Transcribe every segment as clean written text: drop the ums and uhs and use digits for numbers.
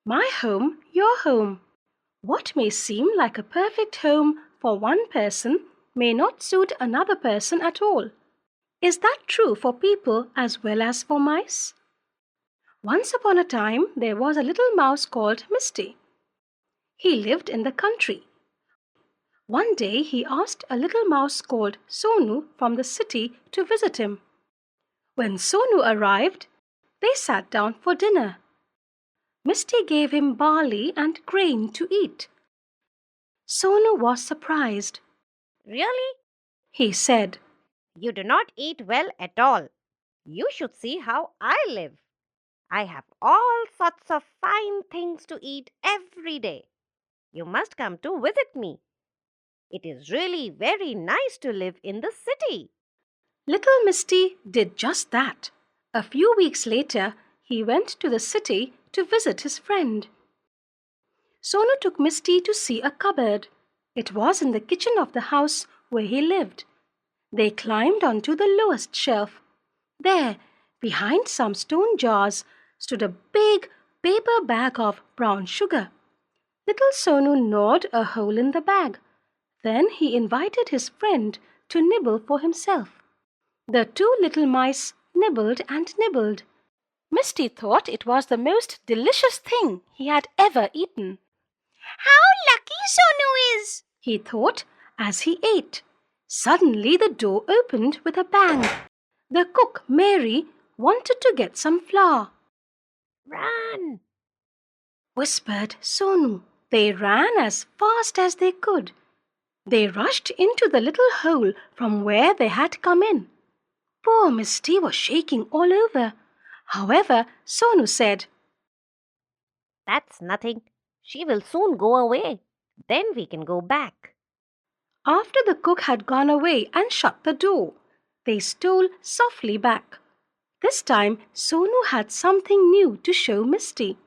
My home, your home. What may seem like a perfect home for one person may not suit another person at all. Is that true for people as well as for mice? Once upon a time, there was a little mouse called Misty. He lived in the country. One day, he asked a little mouse called Sonu from the city to visit him. When Sonu arrived, they sat down for dinner. Misty gave him barley and grain to eat. Sonu was surprised. Really? He said, You do not eat well at all. You should see how I live. I have all sorts of fine things to eat every day. You must come to visit me. It is really very nice to live in the city. Little Misty did just that. A few weeks later, he went to the city to visit his friend. Sonu took Misty to see a cupboard. It was in the kitchen of the house where he lived. They climbed onto the lowest shelf. There, behind some stone jars, stood a big paper bag of brown sugar. Little Sonu gnawed a hole in the bag. Then he invited his friend to nibble for himself. The two little mice nibbled and nibbled. Misty thought it was the most delicious thing he had ever eaten. How lucky Sonu is, He thought as he ate. Suddenly the door opened with a bang. The cook, Mary, wanted to get some flour, Run! whispered Sonu. They ran as fast as they could. They rushed into the little hole from where they had come in. Poor Misty was shaking all over. However, Sonu said, That's nothing. She will soon go away. Then we can go back. after the cook had gone away and shut the door, they stole softly back. This time, Sonu had something new to show Misty.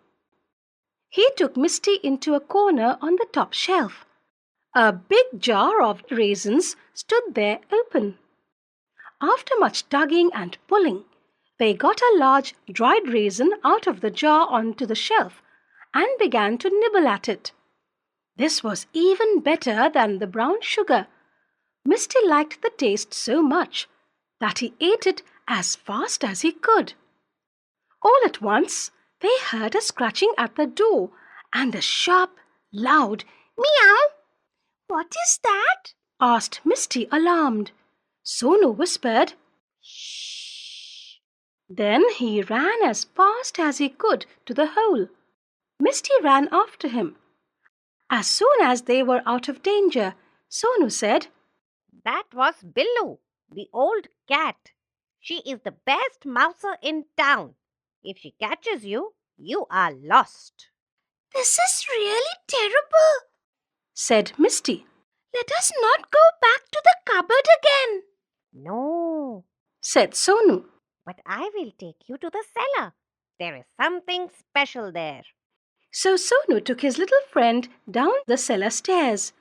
He took Misty into a corner on the top shelf. A big jar of raisins stood there open. After much tugging and pulling, they got a large dried raisin out of the jar onto the shelf and began to nibble at it. This was even better than the brown sugar. Misty liked the taste so much that he ate it as fast as he could. All at once, they heard a scratching at the door and a sharp, loud meow. What is that? asked Misty, alarmed. Sonu whispered. Shh! Then he ran as fast as he could to the hole. Misty ran after him. As soon as they were out of danger, Sonu said, That was Billu, the old cat. She is the best mouser in town. If she catches you, you are lost. This is really terrible. said Misty. Let us not go back to the cupboard again. No, Said Sonu. but I will take you to the cellar. There is something special there. So Sonu took his little friend down the cellar stairs.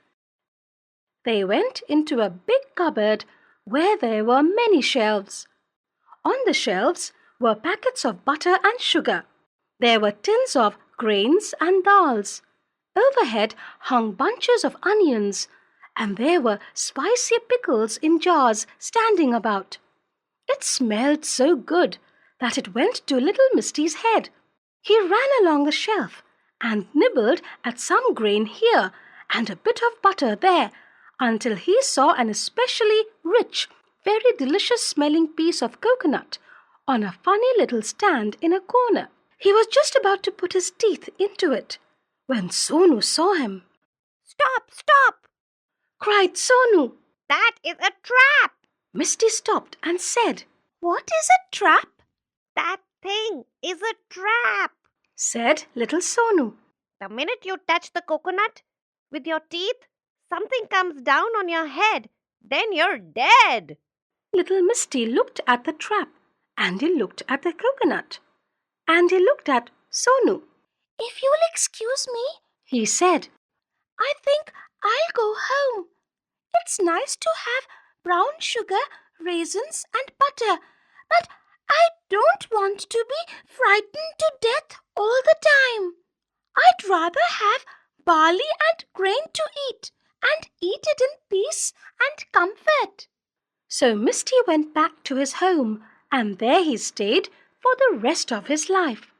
They went into a big cupboard where there were many shelves. On the shelves were packets of butter and sugar. There were tins of grains and dals. Overhead hung bunches of onions, and there were spicy pickles in jars standing about. It smelled so good that it went to little Misty's head. He ran along the shelf and nibbled at some grain here and a bit of butter there until he saw an especially rich, very delicious smelling piece of coconut on a funny little stand in a corner. He was just about to put his teeth into it when Sonu saw him. Stop, stop! Cried Sonu. That is a trap! Misty stopped and said, What is a trap? That thing is a trap! said little Sonu. The minute you touch the coconut with your teeth, something comes down on your head. Then you're dead. Little Misty looked at the trap, and he looked at the coconut, and he looked at Sonu. If you'll excuse me, He said, I think I'll go home. It's nice to have brown sugar, raisins, and butter, but I don't want to be frightened to death all the time. I'd rather have barley and grain to eat and eat it in peace and comfort. So Misty went back to his home, and there he stayed for the rest of his life.